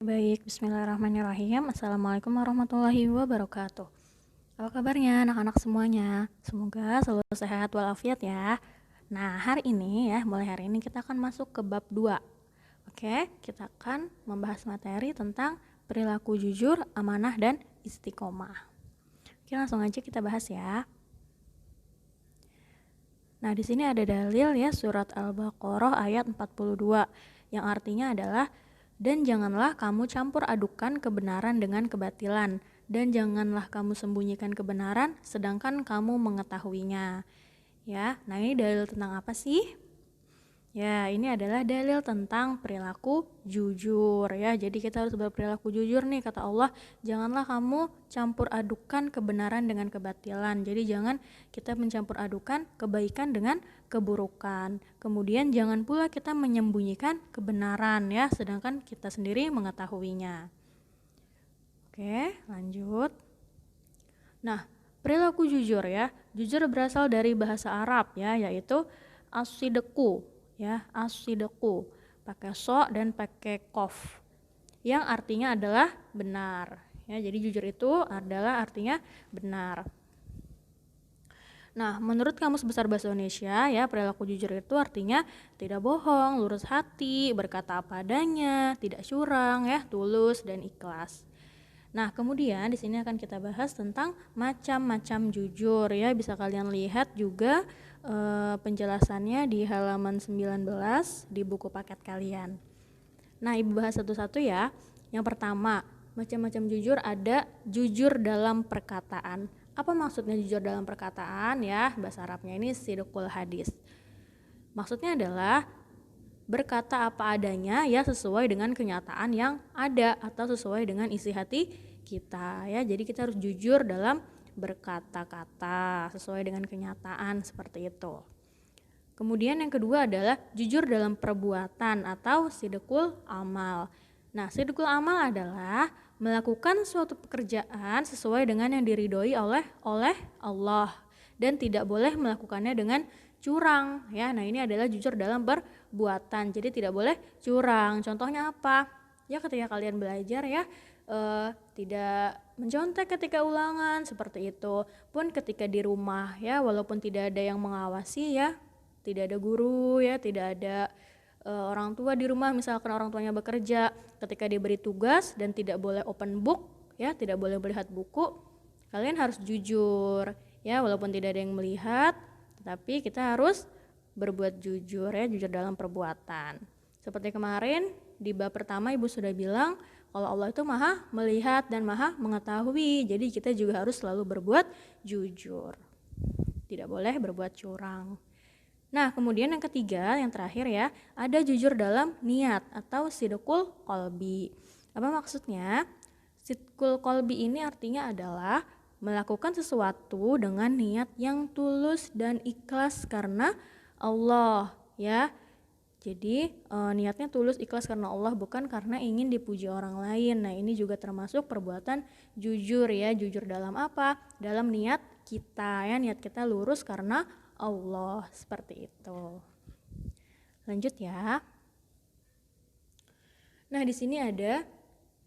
Baik, bismillahirrahmanirrahim. Assalamualaikum warahmatullahi wabarakatuh. Apa kabarnya anak-anak semuanya? Semoga selalu sehat walafiat ya. Nah, hari ini ya, mulai hari ini kita akan masuk ke bab 2. Oke, kita akan membahas materi tentang perilaku jujur, amanah, dan istiqomah. Oke, langsung aja kita bahas ya. Nah, di sini ada dalil ya, surat Al-Baqarah ayat 42 yang artinya adalah dan janganlah kamu campur adukan kebenaran dengan kebatilan, dan janganlah kamu sembunyikan kebenaran sedangkan kamu mengetahuinya. Ya, nah ini dalil tentang apa sih? Ya, ini adalah dalil tentang perilaku jujur ya. Jadi kita harus berperilaku jujur nih, kata Allah, janganlah kamu campur adukan kebenaran dengan kebatilan. Jadi jangan kita mencampur adukan kebaikan dengan keburukan. Kemudian jangan pula kita menyembunyikan kebenaran ya, sedangkan kita sendiri mengetahuinya. Oke, lanjut. Nah, perilaku jujur ya. Jujur berasal dari bahasa Arab ya, yaitu as-sidqu ya, as-sidqu pakai so dan pakai kof yang artinya adalah benar ya. Jadi jujur itu adalah artinya benar. Nah, menurut Kamus Besar Bahasa Indonesia ya, perilaku jujur itu artinya tidak bohong, lurus hati, berkata apa adanya, tidak curang ya, tulus dan ikhlas. Nah, kemudian di sini akan kita bahas tentang macam-macam jujur ya. Bisa kalian lihat juga penjelasannya di halaman 19 di buku paket kalian. Nah, Ibu bahas satu-satu ya. Yang pertama, macam-macam jujur ada jujur dalam perkataan. Apa maksudnya jujur dalam perkataan ya? Bahasa Arabnya ini sidqul hadis. Maksudnya adalah berkata apa adanya ya, sesuai dengan kenyataan yang ada atau sesuai dengan isi hati kita ya. Jadi kita harus jujur dalam berkata-kata sesuai dengan kenyataan, seperti itu. Kemudian yang kedua adalah jujur dalam perbuatan atau sidqul amal. Nah, sidqul amal adalah melakukan suatu pekerjaan sesuai dengan yang diridhoi oleh Allah dan tidak boleh melakukannya dengan curang ya. Nah, ini adalah jujur dalam perbuatan. Jadi tidak boleh curang. Contohnya apa? Ya, ketika kalian belajar ya, tidak mencontek ketika ulangan, seperti itu. Pun ketika di rumah ya, walaupun tidak ada yang mengawasi ya, tidak ada guru ya, tidak ada orang tua di rumah, misalkan orang tuanya bekerja, ketika diberi tugas dan tidak boleh open book ya, tidak boleh melihat buku, kalian harus jujur ya, walaupun tidak ada yang melihat, tapi kita harus berbuat jujur ya, jujur dalam perbuatan. Seperti kemarin di bab pertama Ibu sudah bilang kalau Allah itu maha melihat dan maha mengetahui, jadi kita juga harus selalu berbuat jujur, tidak boleh berbuat curang. Nah, kemudian yang ketiga, yang terakhir ya, ada jujur dalam niat atau sidqul qalbi. Apa maksudnya? Sidqul qalbi ini artinya adalah melakukan sesuatu dengan niat yang tulus dan ikhlas karena Allah ya. Jadi niatnya tulus ikhlas karena Allah, bukan karena ingin dipuji orang lain. Nah, ini juga termasuk perbuatan jujur ya. Jujur dalam apa? Dalam niat kita ya, niat kita lurus karena Allah, seperti itu. Lanjut ya. Nah, di sini ada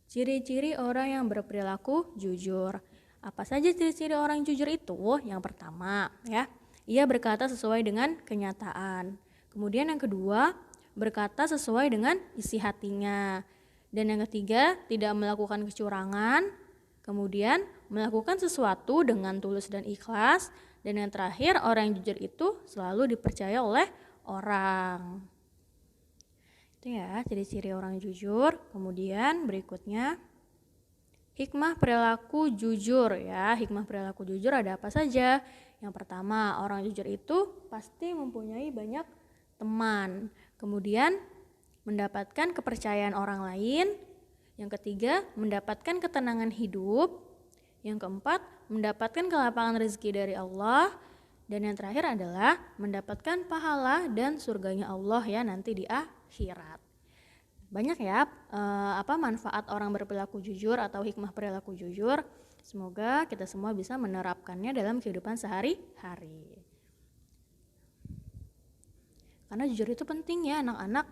ciri-ciri orang yang berperilaku jujur. Apa saja ciri-ciri orang jujur itu? Yang pertama ya, ia berkata sesuai dengan kenyataan. Kemudian yang kedua, berkata sesuai dengan isi hatinya. Dan yang ketiga, tidak melakukan kecurangan. Kemudian melakukan sesuatu dengan tulus dan ikhlas. Dan yang terakhir, orang yang jujur itu selalu dipercaya oleh orang. Itu ya ciri-ciri orang jujur. Kemudian berikutnya, hikmah perilaku jujur ya. Hikmah perilaku jujur ada apa saja? Yang pertama, orang jujur itu pasti mempunyai banyak teman. Kemudian mendapatkan kepercayaan orang lain. Yang ketiga, mendapatkan ketenangan hidup. Yang keempat, mendapatkan kelapangan rezeki dari Allah. Dan yang terakhir adalah mendapatkan pahala dan surganya Allah ya nanti di akhirat. Banyak ya manfaat orang berperilaku jujur atau hikmah perilaku jujur. Semoga kita semua bisa menerapkannya dalam kehidupan sehari-hari. Karena jujur itu penting ya anak-anak.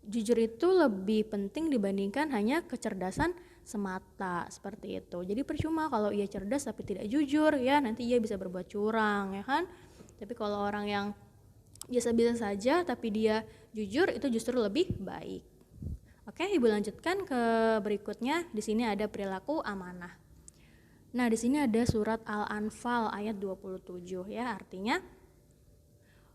jujur itu lebih penting dibandingkan hanya kecerdasan semata, seperti itu. Jadi percuma kalau ia cerdas tapi tidak jujur, ya nanti ia bisa berbuat curang, ya kan. Tapi kalau orang yang biasa-biasa saja tapi dia jujur, itu justru lebih baik. Oke, Ibu lanjutkan ke berikutnya. Di sini ada perilaku amanah. Nah, di sini ada surat Al-Anfal ayat 27, ya, artinya,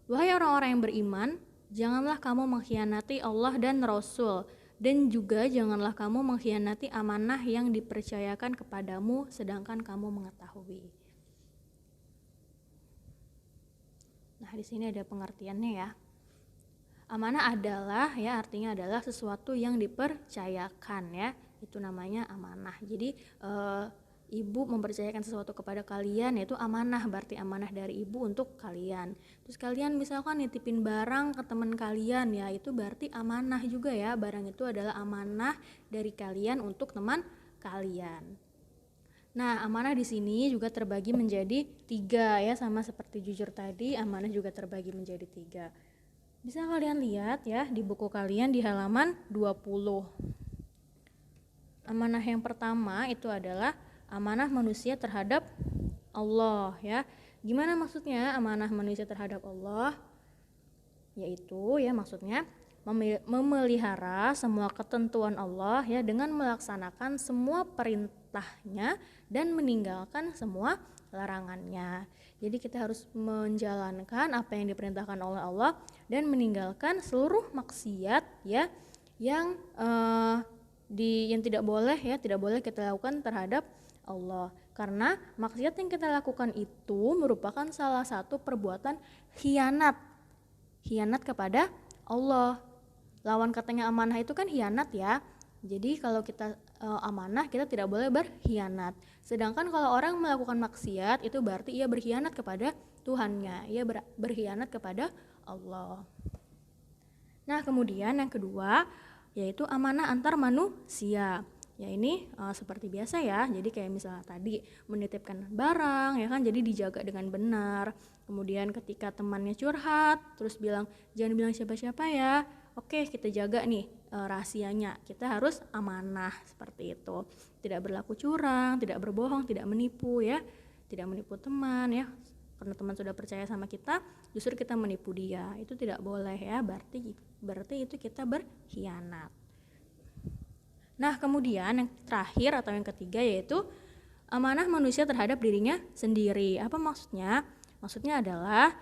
wahai orang-orang yang beriman, janganlah kamu mengkhianati Allah dan Rasul, dan juga janganlah kamu mengkhianati amanah yang dipercayakan kepadamu sedangkan kamu mengetahui. Nah, di sini ada pengertiannya, ya. Amanah adalah, ya, artinya adalah sesuatu yang dipercayakan, ya. Itu namanya amanah. Jadi ibu mempercayakan sesuatu kepada kalian, yaitu amanah, berarti amanah dari ibu untuk kalian. Terus kalian misalkan nitipin barang ke teman kalian, ya, itu berarti amanah juga, ya. Barang itu adalah amanah dari kalian untuk teman kalian. Nah, amanah di sini juga terbagi menjadi 3, ya, sama seperti jujur tadi, amanah juga terbagi menjadi 3. Bisa kalian lihat, ya, di buku kalian di halaman 20. Amanah yang pertama itu adalah amanah manusia terhadap Allah, ya. Gimana maksudnya amanah manusia terhadap Allah? Yaitu, ya, maksudnya memelihara semua ketentuan Allah, ya, dengan melaksanakan semua perintahnya dan meninggalkan semua larangannya. Jadi kita harus menjalankan apa yang diperintahkan oleh Allah dan meninggalkan seluruh maksiat, ya, yang tidak boleh, ya, tidak boleh kita lakukan terhadap Allah. Karena maksiat yang kita lakukan itu merupakan salah satu perbuatan khianat kepada Allah. Lawan katanya amanah itu kan khianat, ya. Jadi kalau kita amanah, kita tidak boleh berkhianat. Sedangkan kalau orang melakukan maksiat, itu berarti ia berkhianat kepada Tuhannya, ia berkhianat kepada Allah. Nah, kemudian yang kedua yaitu amanah antar manusia. Ya, ini seperti biasa, ya. Jadi kayak misalnya tadi menitipkan barang, ya kan, jadi dijaga dengan benar. Kemudian ketika temannya curhat terus bilang jangan bilang siapa-siapa, ya. Oke, kita jaga nih rahasianya. Kita harus amanah seperti itu. Tidak berlaku curang, tidak berbohong, tidak menipu, ya. Tidak menipu teman, ya. Karena teman sudah percaya sama kita, justru kita menipu dia. Itu tidak boleh, ya. Berarti itu kita berkhianat. Nah, kemudian yang terakhir atau yang ketiga yaitu amanah manusia terhadap dirinya sendiri. Apa maksudnya? Maksudnya adalah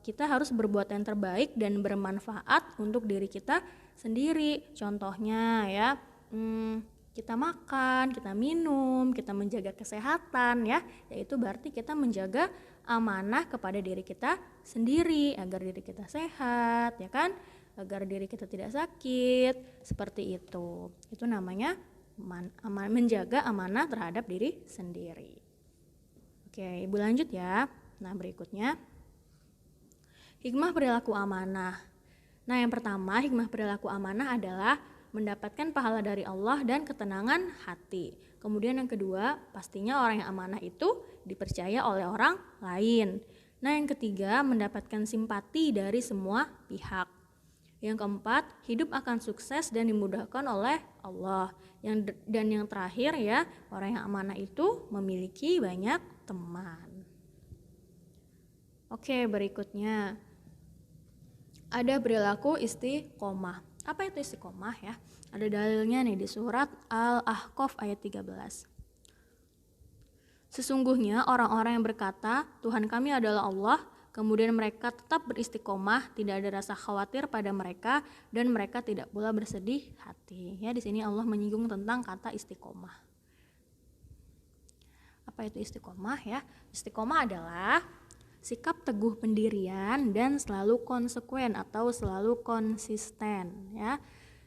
kita harus berbuat yang terbaik dan bermanfaat untuk diri kita sendiri. Contohnya, ya, kita makan, kita minum, kita menjaga kesehatan, ya, yaitu berarti kita menjaga amanah kepada diri kita sendiri agar diri kita sehat, ya kan? Agar diri kita tidak sakit, seperti itu. Itu namanya menjaga amanah terhadap diri sendiri. Oke, Ibu lanjut, ya. Nah, berikutnya hikmah perilaku amanah. Nah, yang pertama, hikmah perilaku amanah adalah mendapatkan pahala dari Allah dan ketenangan hati. Kemudian yang kedua, pastinya orang yang amanah itu dipercaya oleh orang lain. Nah, yang ketiga, mendapatkan simpati dari semua pihak. Yang keempat, hidup akan sukses dan dimudahkan oleh Allah. Dan yang terakhir, ya, orang yang amanah itu memiliki banyak teman. Oke, berikutnya ada perilaku istiqomah. Apa itu istiqomah, ya? Ada dalilnya nih di surat Al-Ahqaf ayat 13. Sesungguhnya orang-orang yang berkata, Tuhan kami adalah Allah, kemudian mereka tetap beristiqomah, tidak ada rasa khawatir pada mereka dan mereka tidak pula bersedih hati. Ya, di sini Allah menyinggung tentang kata istiqomah. Apa itu istiqomah, ya? Istiqomah adalah sikap teguh pendirian dan selalu konsekuen atau selalu konsisten, ya.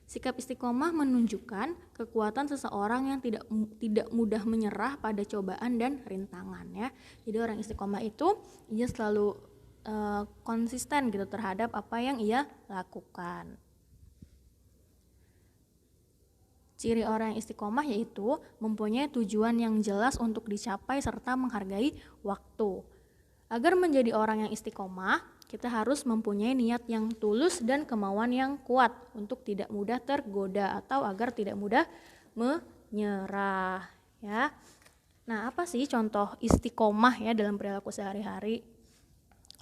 Sikap istiqomah menunjukkan kekuatan seseorang yang tidak mudah menyerah pada cobaan dan rintangan, ya. Jadi orang istiqomah itu ia selalu konsisten gitu terhadap apa yang ia lakukan. Ciri orang yang istiqomah yaitu mempunyai tujuan yang jelas untuk dicapai serta menghargai waktu. Agar menjadi orang yang istiqomah, kita harus mempunyai niat yang tulus dan kemauan yang kuat untuk tidak mudah tergoda atau agar tidak mudah menyerah ya. Nah, apa sih contoh istiqomah ya dalam perilaku sehari-hari?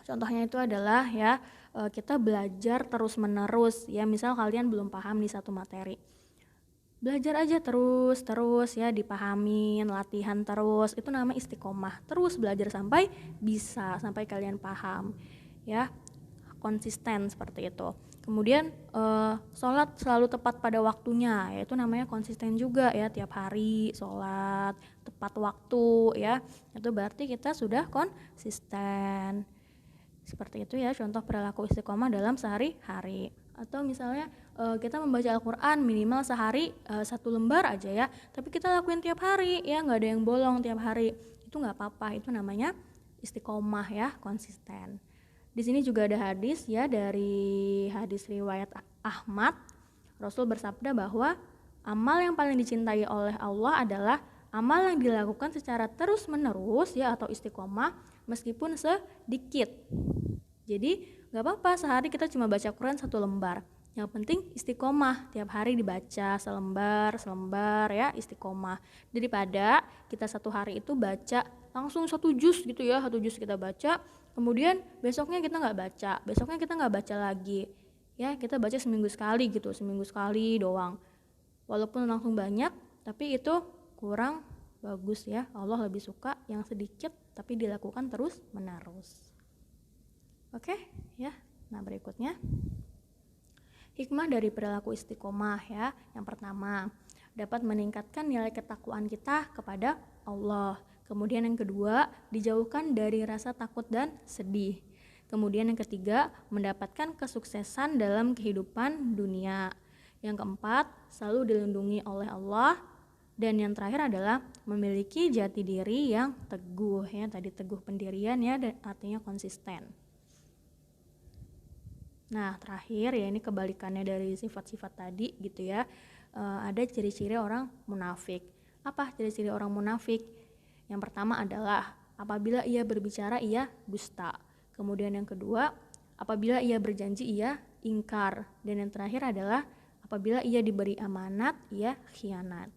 Contohnya itu adalah ya kita belajar terus-menerus ya. Misal kalian belum paham di satu materi, belajar aja terus ya, dipahamin, latihan terus, itu namanya istiqomah. Terus belajar sampai bisa, sampai kalian paham ya, konsisten seperti itu. Kemudian sholat selalu tepat pada waktunya, yaitu namanya konsisten juga ya, tiap hari sholat tepat waktu ya, itu berarti kita sudah konsisten. Seperti itu ya contoh perilaku istiqomah dalam sehari-hari. Atau misalnya kita membaca Al-Quran minimal sehari 1 lembar aja ya, tapi kita lakuin tiap hari ya, nggak ada yang bolong tiap hari, itu nggak apa-apa, itu namanya istiqomah ya, konsisten. Di sini juga ada hadis ya, dari hadis riwayat Ahmad, Rasul bersabda bahwa amal yang paling dicintai oleh Allah adalah amal yang dilakukan secara terus-menerus ya, atau istiqomah meskipun sedikit. Jadi gak apa-apa sehari kita cuma baca Quran 1 lembar, yang penting istiqomah, tiap hari dibaca selembar ya, istiqomah. Daripada kita 1 hari itu baca langsung 1 juz gitu ya, 1 juz kita baca, kemudian besoknya kita nggak baca, besoknya kita nggak baca lagi ya, kita baca seminggu sekali gitu, seminggu sekali doang, walaupun langsung banyak tapi itu kurang bagus ya. Allah lebih suka yang sedikit tapi dilakukan terus menerus. Oke ya. Nah, berikutnya hikmah dari perilaku istiqomah ya. Yang pertama, dapat meningkatkan nilai ketakwaan kita kepada Allah. Kemudian yang kedua, dijauhkan dari rasa takut dan sedih. Kemudian yang ketiga, mendapatkan kesuksesan dalam kehidupan dunia. Yang keempat, selalu dilindungi oleh Allah. Dan yang terakhir adalah memiliki jati diri yang teguh ya. Tadi teguh pendirian ya, dan artinya konsisten. Nah, terakhir ya, ini kebalikannya dari sifat-sifat tadi gitu ya. Ada ciri-ciri orang munafik. Apa ciri-ciri orang munafik? Yang pertama adalah apabila ia berbicara ia dusta. Kemudian yang kedua, apabila ia berjanji ia ingkar. Dan yang terakhir adalah apabila ia diberi amanat ia khianat.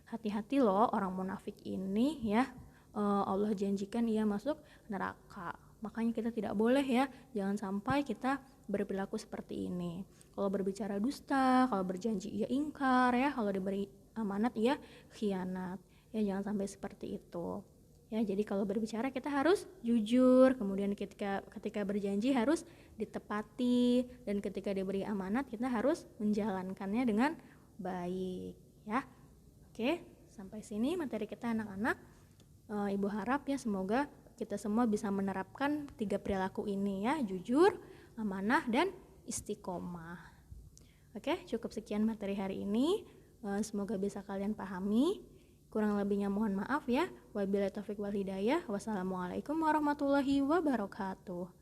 Hati-hati loh orang munafik ini ya, Allah janjikan ia masuk neraka. Makanya kita tidak boleh ya, jangan sampai kita berperilaku seperti ini. Kalau berbicara dusta, kalau berjanji ia ingkar ya, kalau diberi amanat ia khianat. Ya, jangan sampai seperti itu. Ya, jadi kalau berbicara kita harus jujur, kemudian ketika berjanji harus ditepati, dan ketika diberi amanat kita harus menjalankannya dengan baik ya. Oke, sampai sini materi kita anak-anak. Ibu harap ya semoga kita semua bisa menerapkan 3 perilaku ini ya, jujur, amanah, dan istiqomah. Oke, cukup sekian materi hari ini. Semoga bisa kalian pahami. Kurang lebihnya mohon maaf ya. Wabillahi taufiq wal hidayah. Wassalamualaikum warahmatullahi wabarakatuh.